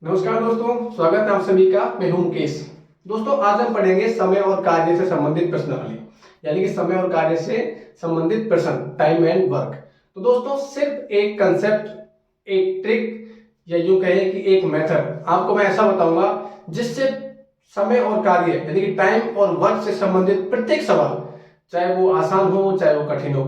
नमस्कार दोस्तों, स्वागत है आप सभी का। मैं हूं मुकेश। दोस्तों, आज हम पढ़ेंगे समय और कार्य से संबंधित प्रश्नावली, यानी कि समय और कार्य से संबंधित प्रश्न, टाइम एंड वर्क। तो दोस्तों, सिर्फ एक कंसेप्ट, एक ट्रिक या यूं कहें कि एक मेथड आपको मैं ऐसा बताऊंगा जिससे समय और कार्य यानी कि टाइम और वर्क से संबंधित प्रत्येक सवाल, चाहे वो आसान हो चाहे वो कठिन हो,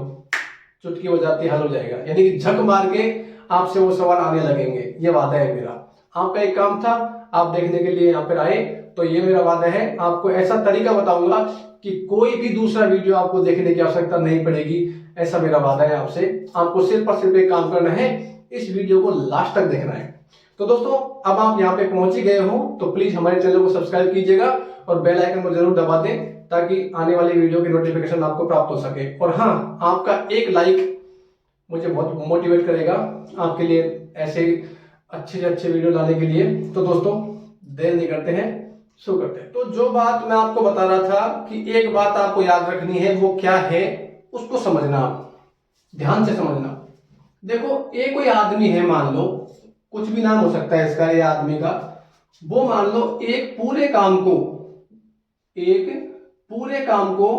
चुटकी हो जाती हल हो जाएगा। यानी कि झक मार के आपसे वो सवाल आने लगेंगे, ये वादा है मेरा। आपका एक काम था, आप देखने के लिए यहाँ पर आए, तो ये मेरा वादा है। आपको ऐसा तरीका बताऊंगा कि कोई भी दूसरा वीडियो आपको देखने की आवश्यकता नहीं पड़ेगी, ऐसा मेरा वादा है आपसे। आपको सिर्फ और सिर्फ एक काम करना है, इस वीडियो को लास्ट तक देखना है। तो दोस्तों, अब आप यहाँ पे पहुंच ही गए हो तो प्लीज हमारे चैनल को सब्सक्राइब कीजिएगा और बेल आइकन को जरूर दबा दें ताकि आने वाली वीडियो की नोटिफिकेशन आपको प्राप्त हो सके। और हाँ, आपका एक लाइक मुझे बहुत मोटिवेट करेगा आपके लिए ऐसे अच्छे से अच्छे वीडियो लाने के लिए। तो दोस्तों, देर नहीं करते हैं, शुरू करते हैं। तो जो बात मैं आपको बता रहा था कि एक बात आपको याद रखनी है, वो क्या है उसको समझना, ध्यान से समझना। देखो, एक कोई आदमी है, मान लो कुछ भी नाम हो सकता है इसका, ये आदमी का। वो मान लो एक पूरे काम को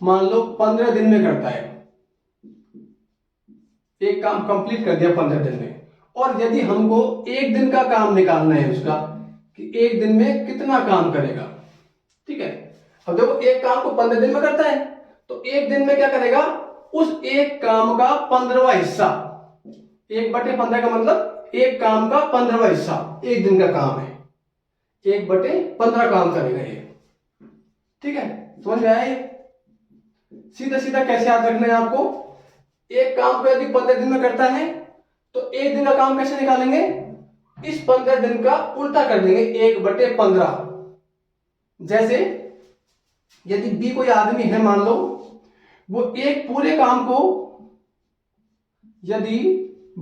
मान लो 15 दिन में करता है। एक काम कंप्लीट कर दिया 15 दिन में। और यदि हमको एक दिन का काम निकालना है उसका, कि एक दिन में कितना काम करेगा, ठीक है। अब देखो, एक काम को 15 दिन में करता है, तो एक दिन में क्या करेगा, उस एक काम का 15वां हिस्सा, 1/15 का मतलब एक काम का 15वां हिस्सा एक दिन का काम है, 1/15 काम करेगा ये, ठीक है। समझ में आया? सीधा सीधा कैसे याद रखना है आपको, एक काम को यदि 15 दिन में करता है तो एक दिन का काम कैसे निकालेंगे, इस 15 दिन का उल्टा कर देंगे, 1/15। जैसे यदि बी कोई आदमी है, मान लो वो एक पूरे काम को यदि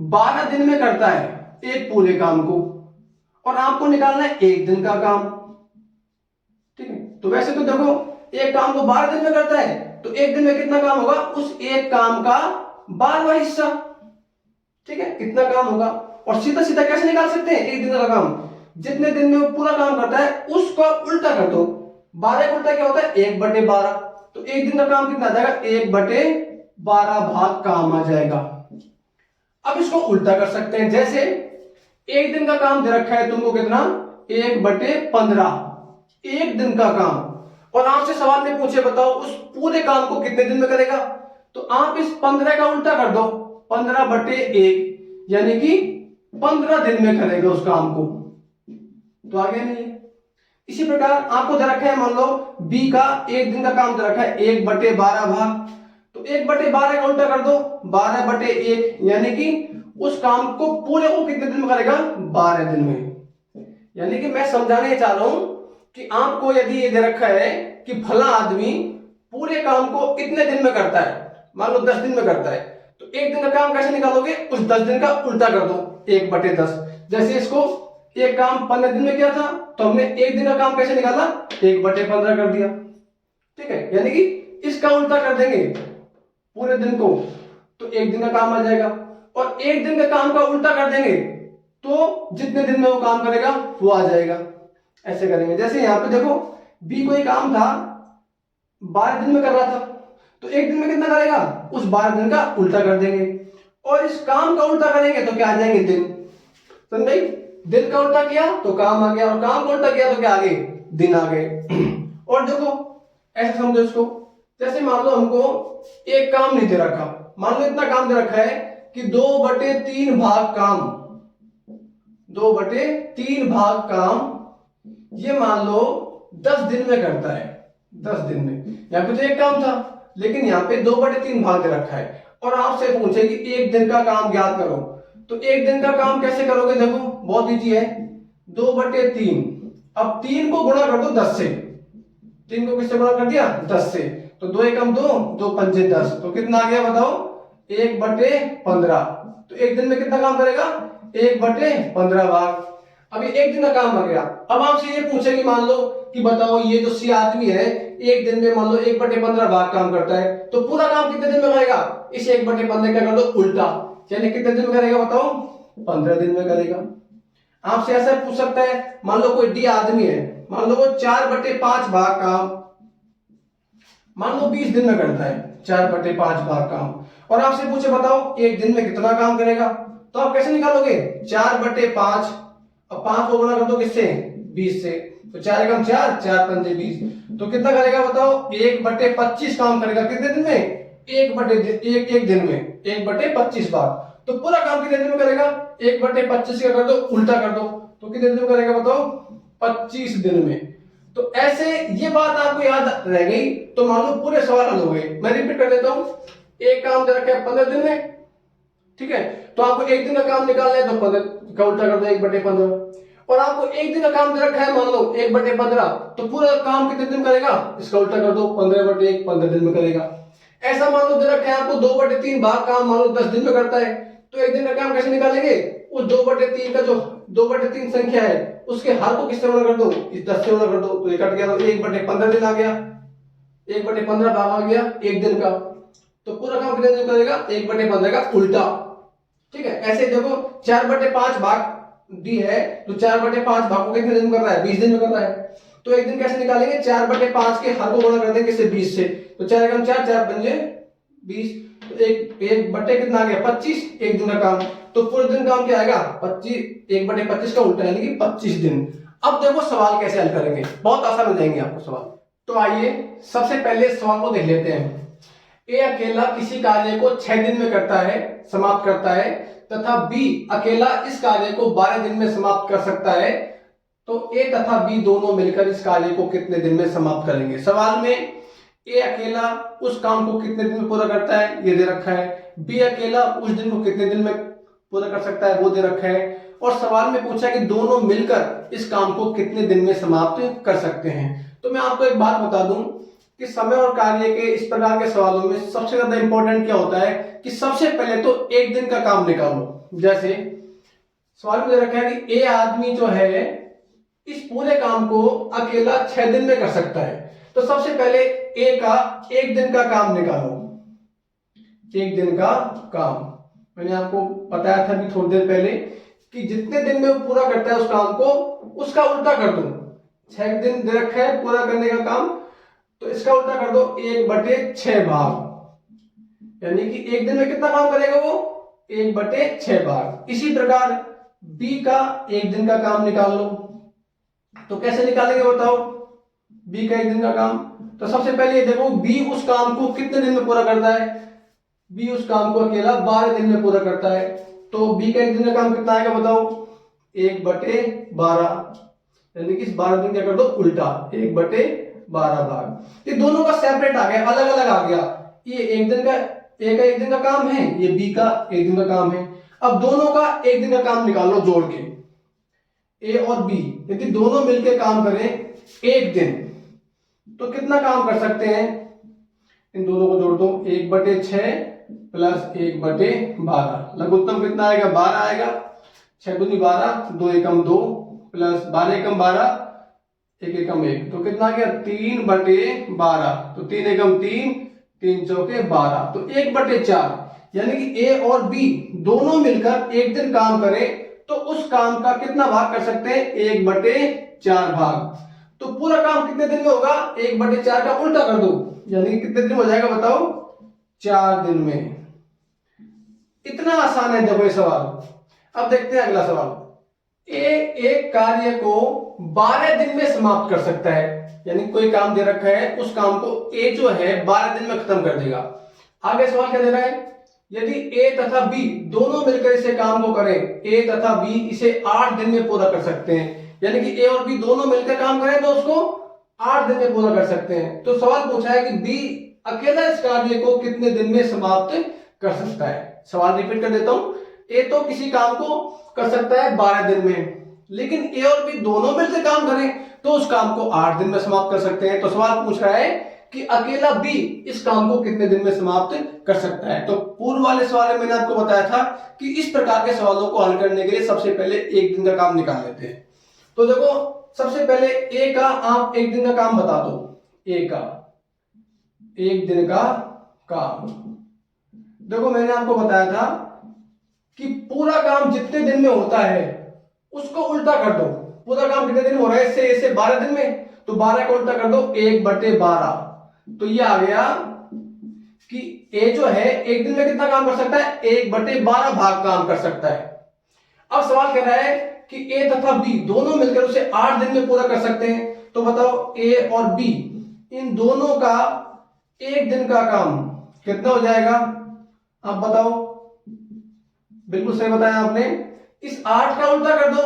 12 दिन में करता है, एक पूरे काम को, और आपको निकालना है एक दिन का काम, ठीक है। तो वैसे तो देखो, एक काम को 12 दिन में करता है तो एक दिन में कितना काम होगा, उस एक काम का 12वां हिस्सा, ठीक है, कितना काम होगा। और सीधा सीधा कैसे निकाल सकते हैं, एक दिन का काम जितने दिन में वो पूरा काम करता है उसका उल्टा कर दो। 12 का उल्टा क्या होता है, 1/12। तो एक दिन का काम कितना आ जाएगा, 1/12 भाग काम आ जाएगा। अब इसको उल्टा कर सकते हैं, जैसे एक दिन का काम दे रखा है तुमको कितना, 1/15 एक दिन का काम। और आपसे सवाल में पूछे, बताओ उस पूरे काम को कितने दिन में करेगा, तो आप इस 15 का उल्टा कर दो, 15/1, यानी कि 15 दिन में करेगा उस काम को। तो आगे नहीं। इसी प्रकार आपको दे रखा है, मान लो बी का एक दिन का काम दे रखा है 1/12 भाग, तो 1/12 का उल्टा कर दो, 12/1, यानी कि उस काम को पूरे को कितने दिन में करेगा, 12 दिन में। यानी कि मैं समझाने चाह रहा हूं कि आपको यदि ये दे रखा है कि फला आदमी पूरे काम को इतने दिन में करता है, मान लो 10 दिन में करता है, तो एक दिन का काम कैसे निकालोगे, उस 10 दिन का उल्टा कर दो, 1/10। जैसे इसको एक काम 15 दिन में किया था, तो हमने एक दिन का काम कैसे निकाला, 1/15 कर दिया, ठीक है। यानी कि इसका उल्टा कर देंगे पूरे दिन को, तो एक दिन का काम आ जाएगा। और एक दिन का काम का उल्टा कर देंगे तो जितने दिन में वो काम करेगा वो आ जाएगा। ऐसे करेंगे। जैसे यहां पे देखो, बी कोई काम था 12 दिन में कर रहा था, तो एक दिन में कितना करेगा, उस 12 दिन का उल्टा कर देंगे। और इस काम का उल्टा करेंगे तो क्या आ जाएंगे, दिन। समझ भाई, दिन का उल्टा किया तो काम आ गया, और काम का उल्टा किया तो क्या आ गए, दिन आ गए। और देखो, ऐसे समझो इसको, जैसे मान लो हमको एक काम नहीं दे रखा, मान लो इतना काम दे रखा है कि 2/3 भाग काम, 2/3 भाग काम ये मान लो 10 दिन में करता है, 10 दिन में। यहाँ पे तो एक काम था, लेकिन यहाँ पे 2/3 भाग दे रखा है, और आपसे पूछे कि एक दिन का काम ज्ञात करो, तो एक दिन का काम कैसे करोगे, देखो बहुत इजी है, 2/3। अब 3 को गुणा कर दो 10 से, 3 को किससे गुणा कर दिया, 10 से, तो 2 एकम 2, 2 पंजे 10, तो कितना आ गया बताओ, 1/15। तो एक दिन में कितना काम करेगा, 1/15 भाग। अभी एक दिन का काम आ गया। अब आपसे ये पूछे कि मान लो कि बताओ ये जो सी आदमी है एक दिन में मान लो 1/15 भाग काम करता है, तो पूरा काम कितने दिन में करेगा, इस 1/15 क्या कर दो उल्टा, यानी कितने दिन में करेगा बताओ, 15 दिन में करेगा। आपसे ऐसा पूछ सकता है, मान लो कोई डी आदमी है, मान लो वो 4/5 भाग काम मान लो 20 दिन में करता है, 4/5 भाग काम, और आपसे पूछे बताओ एक दिन में कितना काम करेगा, तो आप कैसे निकालोगे? 4/5 और 5 को गुणा कर दो किससे? 20 से, तो 4 एकम 4, 4 पंजे 20, तो कितना करेगा बताओ? 1/25 काम करेगा। कितने दिन में? एक दिन में 1/25 बार। तो पूरा काम कितने दिन में करेगा? 1/25 का कर दो, उल्टा कर दो, तो कितने दिन में करेगा बताओ? 25 दिन में। तो ऐसे ये बात आपको याद रह गई तो मान लो पूरे सवाल हल हो गए। मैं रिपीट कर देता हूं, एक काम दे रखा है 15 दिन में, ठीक है, तो आपको एक दिन का काम निकालना है, तो 15 का उल्टा कर दो 1/15, और आपको एक दिन का काम दे रखा है मान लो 1/15, तो पूरा काम कितने दिन करेगा? इसका उल्टा कर दो, 15/1 15 दिन में करेगा। ऐसा मान लो दे रखा है आपको 2/3 भाग काम मान लो 10 दिन में करता है, तो एक दिन का काम कैसे निकालेंगे? उस 2/3 का जो 2/3 संख्या है उसके हर को किससे गुणा कर दो? इस 10 से गुणा कर दो, तो ये कट गया, तो 1/15 दिन आ गया, 1/15 भाग आ गया एक दिन का। तो पूरा काम कितने दिन करेगा? 1/15 का उल्टा, ठीक है। ऐसे देखो 4/5 भाग डी है, तो 4/5 भाग को कितने दिन में कर रहा है? 20 दिन में कर रहा है। तो एक दिन कैसे निकालेंगे? 4/5 के हर को गुणा कर देंगे किससे? 20 से, तो 4 एकम 4, 4 पंजे 20, तो एक बटे कितना आ गया? 25, एक दिन का काम। तो पूरे दिन काम क्या आएगा? 25, 1/25 का उल्टा यानी कि 25 दिन। अब देखो सवाल कैसे हल करेंगे, बहुत आसान हो जाएंगे आपको सवाल। तो आइए सबसे पहले सवाल को देख लेते हैं। ए अकेला किसी कार्य को 6 दिन में करता है, समाप्त करता है, तथा बी अकेला इस कार्य को 12 दिन में समाप्त कर सकता है, तो ए तथा बी दोनों मिलकर इस कार्य को कितने दिन में समाप्त करेंगे? सवाल में ए अकेला उस काम को कितने दिन में पूरा करता है ये दे रखा है, बी अकेला उस दिन को कितने दिन में पूरा कर सकता है वो दे रखा है, और सवाल में पूछा कि दोनों मिलकर इस काम को कितने दिन में समाप्त कर सकते हैं। तो मैं आपको एक बात बता दूं कि समय और कार्य के इस प्रकार के सवालों में सबसे ज्यादा इंपॉर्टेंट क्या होता है कि सबसे पहले तो एक दिन का काम निकालो। जैसे सवाल में दे रखा है कि ए आदमी जो है इस पूरे काम को अकेला 6 दिन में कर सकता है, तो सबसे पहले ए का एक दिन का काम निकालो। एक दिन का काम मैंने आपको बताया था अभी थोड़ी देर पहले कि जितने दिन में वो पूरा करता है उस काम को उसका उल्टा कर दो। 6 दिन दे रखा है पूरा करने का काम, तो इसका उल्टा कर दो 1/6 भाग, यानी कि एक दिन में कितना काम करेगा वो? 1/6 भाग। इसी प्रकार बी का एक दिन का काम निकाल लो, तो कैसे निकालेंगे बताओ बी का एक दिन का काम? तो सबसे पहले ये देखो बी उस काम को कितने दिन में पूरा करता है? बी उस काम को अकेला 12 दिन में पूरा करता है, तो बी का एक दिन का काम कितना आएगा बताओ? 1/12, यानी कि इस 12 दिन क्या कर दो? उल्टा 1/12 भाग। ये दोनों का सेपरेट आ गया, अलग अलग आ गया। ये एक दिन का ए का एक दिन का काम है, ये बी का एक दिन का काम है। अब दोनों का एक दिन का काम निकालो जोड़ के, ए और बी यदि दोनों मिलकर काम करें एक दिन तो कितना काम कर सकते हैं? इन दोनों को जोड़ दो, 1/6 प्लस 1/12, लघुत्तम कितना आएगा? 12 आएगा। 6 दूनी 12, 2 एकम 2 प्लस 12 एकम 12, 1 एकम 1, तो कितना आ गया? 3/12, तो 3 एकम 3, 3 चौके 12, तो 1/4, यानी कि ए और बी दोनों मिलकर एक दिन काम करें तो उस काम का कितना भाग कर सकते हैं? 1/4 भाग। तो पूरा काम कितने दिन में होगा? 1/4 का उल्टा कर दो, यानी कितने दिन हो जाएगा बताओ? 4 दिन में। इतना आसान है देखो ये सवाल। अब देखते हैं अगला सवाल। ए एक कार्य को 12 दिन में समाप्त कर सकता है, यानी कोई काम दे रखा है उस काम को ए जो है 12 दिन में खत्म कर देगा। आगे सवाल क्या दे रहा है? यदि ए तथा बी दोनों मिलकर इसे काम को करें, ए तथा बी इसे 8 दिन में पूरा कर सकते हैं, यानी कि ए और बी दोनों मिलकर काम करें तो उसको 8 दिन में पूरा कर सकते हैं। तो सवाल पूछा है कि बी अकेला इस कार्य को कितने दिन में समाप्त कर सकता है? सवाल रिपीट कर देता हूं, ए तो किसी काम को कर सकता है 12 दिन में, लेकिन ए और बी दोनों मिलकर काम करें तो उस काम को 8 दिन में समाप्त कर सकते हैं। तो सवाल पूछ रहा है कि अकेला बी इस काम को कितने दिन में समाप्त कर सकता है। तो पूर्व वाले सवाल में मैंने आपको बताया था कि इस प्रकार के सवालों को हल करने के लिए सबसे पहले एक दिन का काम निकाल लेते हैं। तो देखो सबसे पहले ए का आप एक दिन का काम बता दो। ए का एक दिन का काम, देखो मैंने आपको बताया था कि पूरा काम जितने दिन में होता है उसको उल्टा कर दो। पूरा काम कितने दिन में हो रहा है, इससे 12 दिन में, तो 12 का उल्टा कर दो 1/12। तो ये आ गया कि ए जो है एक दिन में कितना काम कर सकता है, 1/12 भाग काम कर सकता है। अब सवाल कह रहा है कि ए तथा बी दोनों मिलकर उसे 8 दिन में पूरा कर सकते हैं। तो बताओ ए और बी इन दोनों का एक दिन का काम कितना हो जाएगा, आप बताओ। बिल्कुल सही बताया आपने। इस 8 का उल्टा कर दो,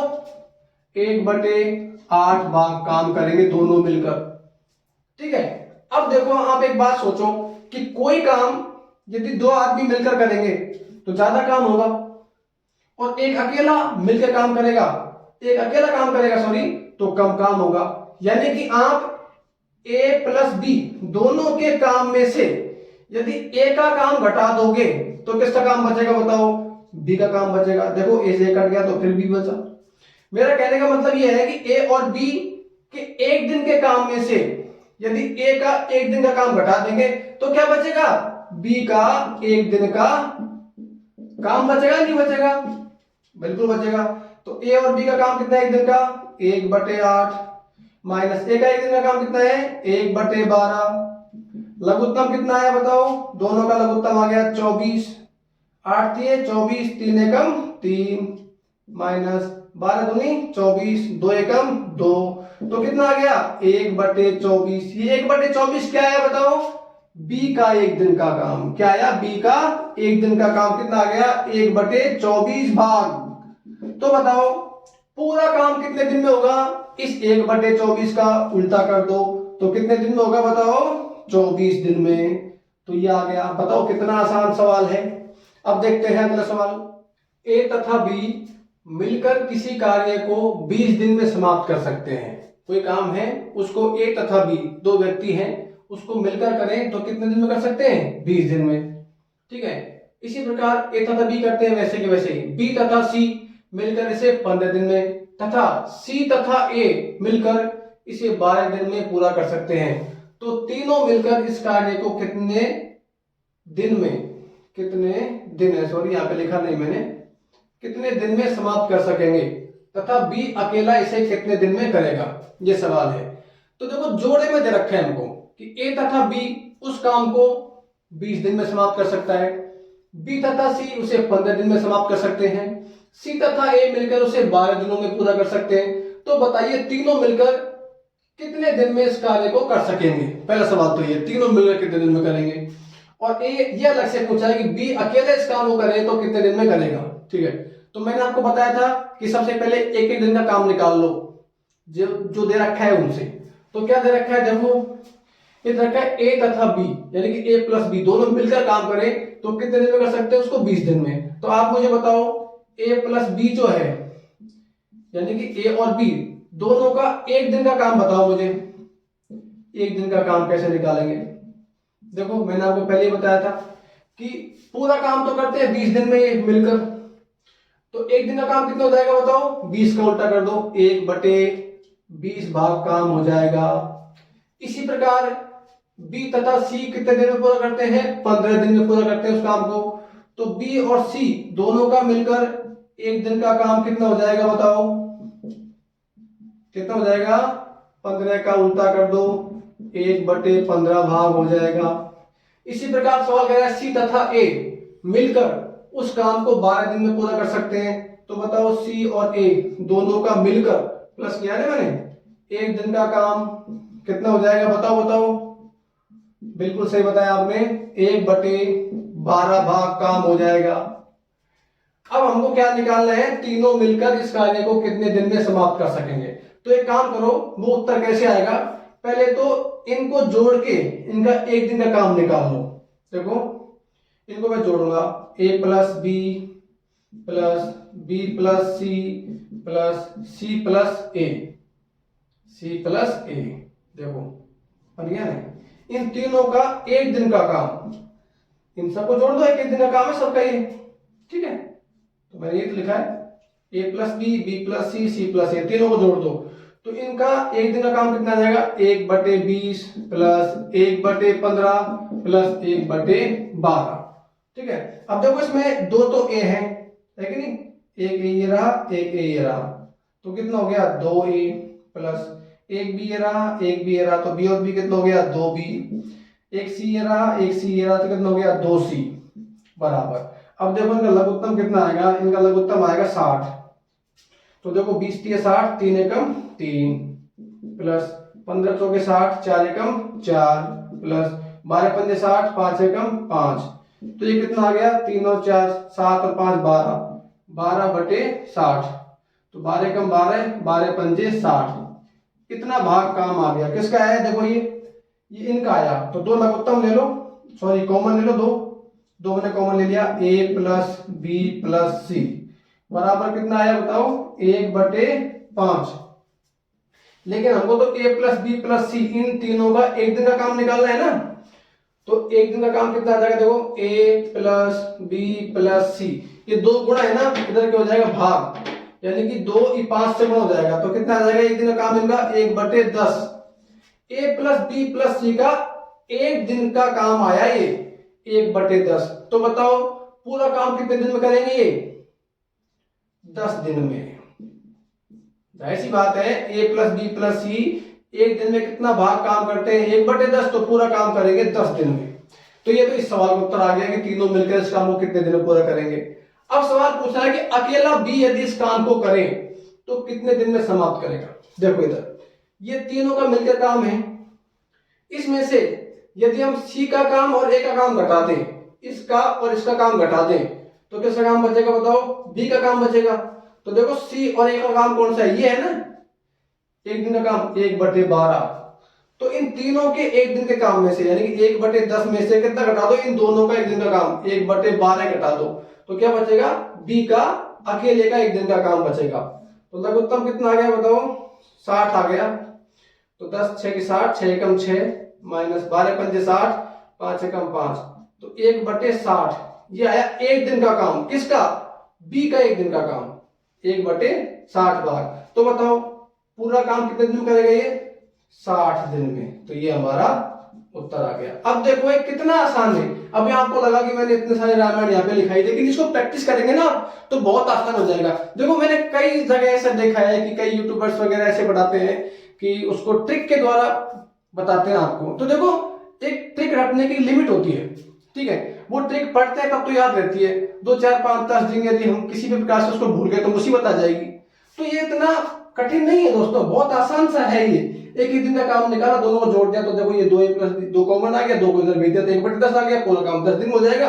1/8 भाग काम करेंगे दोनों मिलकर। ठीक है। अब देखो आप एक बात सोचो कि कोई काम यदि 2 आदमी मिलकर करेंगे तो ज्यादा काम होगा, और एक अकेला मिलकर काम करेगा, एक अकेला काम करेगा सॉरी, तो कम काम होगा। यानी कि आप ए प्लस बी दोनों के काम में से यदि ए का काम घटा दोगे तो किसका काम बचेगा बताओ, बी का काम बचेगा। देखो ए से कट गया तो फिर बी बचा। मेरा कहने का मतलब यह है कि ए और बी के एक दिन के काम में से यदि ए का एक दिन का काम घटा देंगे तो क्या बचेगा, बी का एक दिन का काम बचेगा नहीं बचेगा, बिल्कुल बचेगा। तो ए और बी का काम कितना है एक दिन का, 1/8 माइनस ए का एक दिन का काम कितना है 1/12। लघुत्तम कितना है बताओ, दोनों का लघुत्तम आ गया 24। 8 दिए 24, 3 एकम 3 माइनस 12 दूनी 24, 2 एकम 2, तो कितना आ गया 1/24। ये 1/24 क्या है बताओ, बी का एक दिन का काम। क्या आया, बी का एक दिन का काम कितना आ गया 1/24 भाग। तो बताओ पूरा काम कितने दिन में होगा, इस 1/24 का उल्टा कर दो तो कितने दिन में होगा बताओ, 24 दिन में। तो ये आ गया। बताओ कितना आसान सवाल है। अब देखते हैं अगला सवाल। ए तथा बी मिलकर किसी कार्य को 20 दिन में समाप्त कर सकते हैं। कोई काम है उसको ए तथा बी दो व्यक्ति हैं, उसको मिलकर करें तो कितने दिन में कर सकते हैं, 20 दिन में। ठीक है। इसी प्रकार ए तथा बी करते हैं वैसे के वैसे ही। बी तथा सी मिलकर इसे 15 दिन में, तथा सी तथा ए मिलकर इसे 12 दिन में पूरा कर सकते हैं। तो तीनों मिलकर इस कार्य को कितने दिन में, कितने दिन है सॉरी यहाँ पे लिखा नहीं मैंने, कितने दिन में समाप्त कर सकेंगे, तथा बी अकेला इसे कितने दिन में करेगा, ये सवाल है। तो देखो जोड़े में दे रखा है हमको कि ए तथा बी उस काम को 20 दिन में समाप्त कर सकता है, बी तथा सी उसे 15 दिन में समाप्त कर सकते हैं, सी तथा ए मिलकर उसे 12 दिनों में पूरा कर सकते हैं। तो बताइए तीनों मिलकर कितने दिन में इस कार्य को कर सकेंगे। पहला सवाल तो ये, तीनों मिलकर कितने दिन में करेंगे। और ये अलग से पूछा है कि बी अकेले इस काम को करे तो कितने दिन में करेगा। ठीक है। तो मैंने आपको बताया था कि सबसे पहले एक एक दिन का काम निकाल लो जो दे रखा है उनसे। तो क्या दे रखा है, देखो ये दे रखा है ए तथा बी, यानी कि ए प्लस बी दोनों मिलकर काम करें तो कितने दिन में कर सकते हैं उसको, 20 दिन में। तो आप मुझे बताओ ए प्लस बी जो है यानी कि ए और बी दोनों का एक दिन का काम बताओ मुझे, एक दिन का काम कैसे निकालेंगे। देखो मैंने आपको पहले ही बताया था कि पूरा काम तो करते हैं 20 दिन में मिलकर, तो एक दिन का काम कितना हो जाएगा बताओ, 20 का उल्टा कर दो, 1/20 भाग काम हो जाएगा। इसी प्रकार बी तथा सी कितने दिन में पूरा करते हैं, 15 दिन में पूरा करते हैं उस काम को। तो बी और सी दोनों का मिलकर एक दिन का काम कितना हो जाएगा बताओ, कितना हो जाएगा, 15 का उल्टा कर दो, 1/15 भाग हो जाएगा। इसी प्रकार सवाल कह रहा है सी तथा ए मिलकर उस काम को 12 दिन में पूरा कर सकते हैं। तो बताओ सी और ए दोनों का मिलकर प्लस किया है मैंने, एक दिन का काम कितना हो जाएगा बताओ बताओ। बिल्कुल सही बताया आपने, 1/12 भाग काम हो जाएगा। अब हमको क्या निकालना है, तीनों मिलकर इस कार्य को कितने दिन में समाप्त कर सकेंगे। तो एक काम करो, वो उत्तर कैसे आएगा, पहले तो इनको जोड़ के इनका एक दिन का काम निकाल लो। देखो इनको मैं जोड़ूंगा, A plus B plus C plus C plus A, C plus A. देखो बन गया ना, इन तीनों का एक दिन का काम, इन सबको जोड़ दो, एक दिन का काम है सबका ये। ठीक है। तो मैंने ये तो लिखा है A plus B plus C plus A, तीनों को जोड़ दो तो इनका एक दिन का काम कितना आ जाएगा, 1/20 प्लस 1/15 प्लस 1/12। ठीक है। अब देखो इसमें दो तो ए है कि नहीं, एक ए ये रहा, एक ए ये रहा, तो कितना हो गया 2a प्लस एक बी ये रहा, एक बी ये रहा, तो बी और बी कितना हो गया 2b, एक सी ये रहा, एक सी ये रहा, तो कितना हो गया 2c बराबर। अब देखो इनका लघुत्तम कितना आएगा, इनका लघुत्तम आएगा 60। तो देखो 20 3 60, 3 एकम 3 प्लस 15 चौके 60, 4 एकम 4 प्लस 12 पंजे 60, 5 एकम 5। तो ये कितना आ गया 3 और 4 7 और 5 12, 12 बटे 60। तो 12 एकम 12, 12 पंजे 60। इतना भाग काम आ गया। किसका है देखो ये इनका आया। तो दो लघुत्तम ले लो, सॉरी कॉमन ले लो, दो मैंने कॉमन ले लिया, a प्लस बी प्लस सी बराबर कितना आया बताओ 1/5। लेकिन हमको तो a प्लस बी प्लस सी इन तीनों का एक दिन का काम निकालना है ना। तो एक दिन का काम कितना आ जाएगा देखो a प्लस बी प्लस सी, ये दो गुणा है ना, इधर क्या हो जाएगा भाग, यानी कि 2 5 से गुणा हो जाएगा। तो कितना आ जाएगा एक दिन का काम इनका 1/10। a प्लस बी प्लस सी का एक दिन का काम आया ये 1/10। तो बताओ पूरा काम कितने दिन में करेंगे ये 10 दिन में। ऐसी बात है a प्लस बी प्लस सी एक दिन में कितना भाग काम करते हैं 1/10, तो पूरा काम करेंगे 10 दिन में। तो ये तो इस सवाल का उत्तर आ गया कि तीनों मिलकर इस काम को कितने दिन में पूरा करेंगे। अब सवाल पूछा है कि अकेला बी यदि इस काम को करे तो कितने दिन में समाप्त करेगा। देखो इधर ये तीनों का मिलकर काम है, इसमें से यदि हम सी का काम और ए का काम घटा दें, इसका और इसका काम घटा दें, तो किसका काम बचेगा बताओ बी का काम बचेगा। तो देखो सी और ए का काम कौन सा है, ये है ना एक दिन का काम 1/12। तो इन तीनों के एक दिन के काम में से यानी कि 1/10 में से कितना घटा दो, इन दोनों का एक दिन का काम 1/12 घटा दो, तो क्या बचेगा बी का अकेले का एक दिन का काम बचेगा। तो लघुत्तम कितना आ गया बताओ 60 आ गया। तो 10 6 की 60, 6 एकम 6 माइनस 12 पंजे 60, 5 एकम 5, तो 1/60 ये आया एक दिन का काम। किसका बी का एक दिन का काम 1/60 भाग। तो बताओ पूरा काम कितने दिन में करेगा ये 60 दिन में। तो ये हमारा उत्तर आ गया। अब देखो ये कितना आसान है। अभी आपको लगा कि मैंने इतने सारे रामायण यहाँ पे लिखाई, लेकिन इसको प्रैक्टिस करेंगे ना तो बहुत आसान हो जाएगा। देखो मैंने कई जगह ऐसा देखा है कि कई यूट्यूबर्स वगैरह ऐसे बताते हैं कि उसको ट्रिक के द्वारा बताते हैं आपको। तो देखो एक ट्रिक रटने की लिमिट होती है, ठीक है, वो ट्रिक पढ़ते हैं तब तो याद रहती है, 2 4 5 10 दिन यदि हम किसी भी प्रकार से उसको भूल गए तो मुसीबत आ जाएगी। तो ये इतना कठिन नहीं है दोस्तों, बहुत आसान सा है ये। एक ही दिन का काम निकाला, दोनों को जोड़ दिया, तो देखो ये 2a प्लस 2 कॉमन आ गया, 2 को इधर भेज दिया तो 1/10 आ गया, पूरा काम 10 दिन हो जाएगा।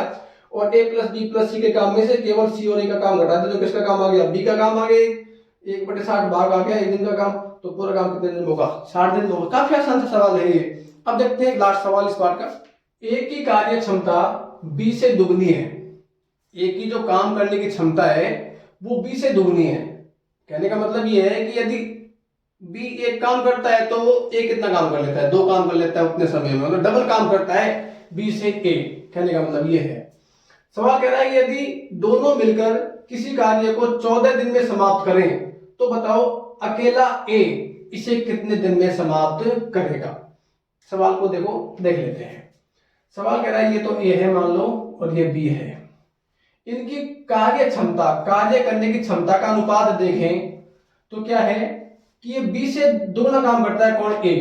और a प्लस बी प्लस सी के काम में से केवल सी और ए का काम घटा दे, तो किसका काम आ गया बी का काम आ गया, 1/60 भाग आ गया एक दिन का काम, तो पूरा काम कितने दिन में होगा 60 दिन में होगा। काफी आसान सा सवाल है ये। अब देखते हैं लास्ट सवाल इस पार्ट का। ए की कार्य क्षमता बी से दुगनी है। ए की जो काम करने की क्षमता है वो बी से दुगनी है। कहने का मतलब ये है कि यदि बी एक काम करता है तो ए कितना काम कर लेता है 2 काम कर लेता है उतने समय में, मतलब डबल काम करता है बी से ए। कहने का मतलब ये है। सवाल कह रहा है कि यदि दोनों मिलकर किसी कार्य को 14 दिन में समाप्त करें तो बताओ अकेला ए इसे कितने दिन में समाप्त करेगा। सवाल को देखो देख लेते हैं। सवाल कह रहा है ये तो ए है मान लो और ये बी है, इनकी कार्य क्षमता कार्य करने की क्षमता का अनुपात देखें तो क्या है कि ये बी से दोगुना काम करता है कौन ए।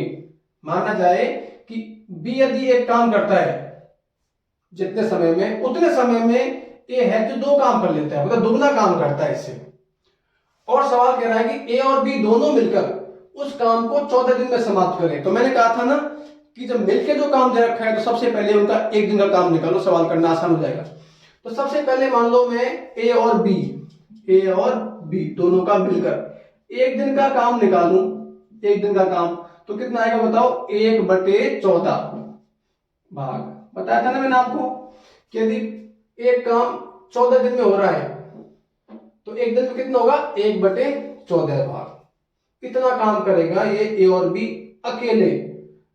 माना जाए कि बी यदि एक काम करता है जितने समय में, उतने समय में ए है जो 2 काम कर लेता है, मतलब दोगुना काम करता है इससे। और सवाल कह रहा है कि ए और बी दोनों मिलकर उस काम को 14 दिन में समाप्त करें। तो मैंने कहा था ना कि जब मिलकर जो काम दे रखा है तो सबसे पहले उनका एक दिन का काम निकालो, सवाल करना आसान हो जाएगा। तो सबसे पहले मान लो मैं ए और बी दोनों का मिलकर एक दिन का काम निकालूं, एक दिन का काम, तो कितना आएगा बताओ 1/14 भाग। बताया था ना मैंने आपको कि यदि एक काम 14 दिन में हो रहा है तो एक दिन में कितना होगा 1/14 भाग। इतना काम करेगा ये ए और बी अकेले,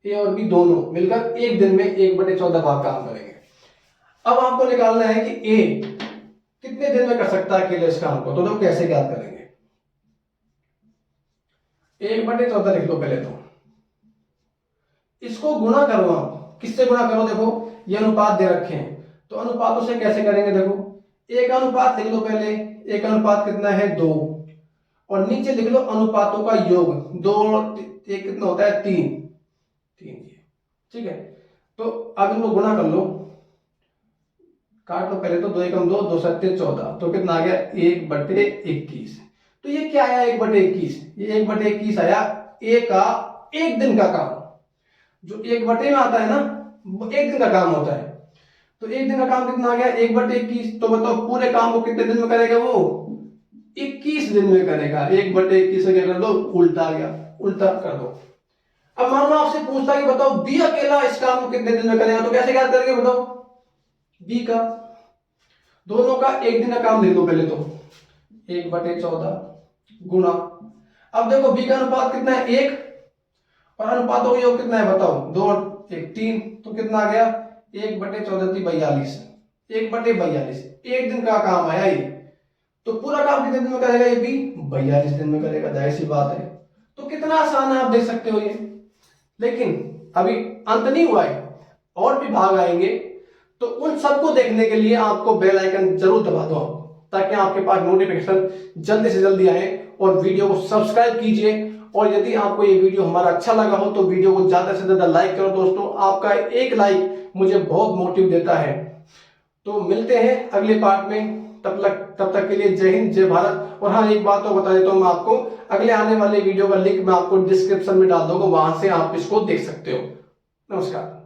ए और बी दोनों मिलकर एक दिन में 1/14 भाग काम करेंगे। अब आपको निकालना है कि ए कितने दिन में कर सकता है अकेले इस काम को। तो लोग कैसे याद करेंगे, 1/14 लिख लो पहले। तो इसको गुणा करो, आप किससे गुणा करो, देखो ये अनुपात दे रखे हैं तो अनुपातों से कैसे करेंगे। देखो एक अनुपात लिख लो पहले, एक अनुपात कितना है 2 और नीचे लिख लो अनुपातों का योग, 2 एक कितना होता है 3, ठीक है। तो अब इनको गुना कर लो, काट लो पहले तो, 2 एकम 2, 2 सत्ते 14, तो कितना आ गया 1/21। तो ये क्या आया 1/21, ये 1/21 आया एक का एक दिन का काम। जो 1 में आता है ना वो एक दिन का काम होता है, तो एक दिन का काम कितना आ गया 1/21। तो बताओ पूरे काम को कितने दिन में करेगा वो, 21 दिन में करेगा। 1/21 से क्या कर दो, उल्टा आ गया, उल्टा कर दो। अब मान लो आपसे पूछता कि बताओ बी अकेला इस काम को कितने दिन में करेगा, तो कैसे क्या करेंगे बताओ, बी का दोनों का एक दिन का काम लिख दो पहले तो, 1/14 गुना, अब देखो बी का अनुपात कितना है 1 और अनुपातों का योग कितना है बताओ, 2 और 1 3, तो कितना आ गया 1/14 1/42, एक दिन का काम आया ये। तो पूरा काम कितने दिन में करेगा ये बी, 42 दिन में करेगा, जाहिर सी बात है। तो कितना आसान है आप देख सकते हो ये। लेकिन अभी अंत नहीं हुआ है, और भी भाग आएंगे, तो उन सबको देखने के लिए आपको बेल आइकन जरूर दबा दो ताकि आपके पास नोटिफिकेशन जल्दी से जल्दी आए, और वीडियो को सब्सक्राइब कीजिए। और यदि आपको ये वीडियो हमारा अच्छा लगा हो तो वीडियो को ज्यादा से ज्यादा लाइक करो दोस्तों, आपका एक लाइक मुझे बहुत मोटिव देता है। तो मिलते हैं अगले पार्ट में, तब तक के लिए जय हिंद जय भारत। और हाँ एक बात तो बता देता हूँ मैं आपको, अगले आने वाले वीडियो का लिंक मैं आपको डिस्क्रिप्शन में डाल दूंगा, वहां से आप इसको देख सकते हो। नमस्कार।